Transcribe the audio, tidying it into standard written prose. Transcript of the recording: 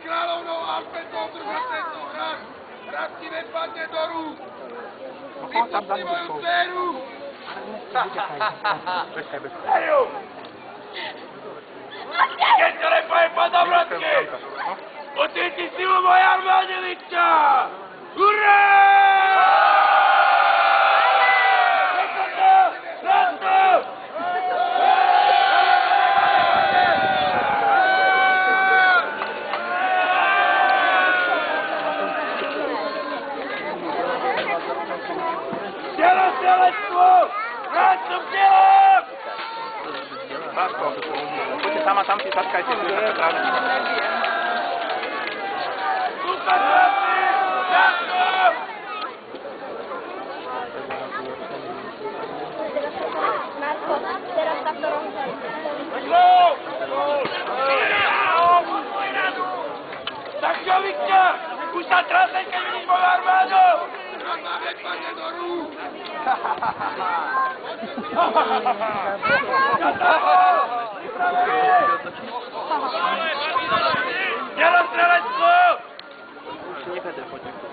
kráľovnou Alpetou držať tento hrad. Hrad ti nepadne do rúk. Vypustni moju dceru. Dceru! Keď to nepojem po dobrodke, ocíti silu mojej armády, Lička! Hurá! Dělectvo! Rád som dělám! Lásko, poďte sama tam si zatkajte, tu je taká trávnica. Super, chlapci! Lásko! Marko, teraz takto rozhodne. Tak čo, Viktor? Už sa trasej, keď vidíš moju armádu! Rada nepadne do rúk! Dělo střelectvo! Už nechajte, poďte.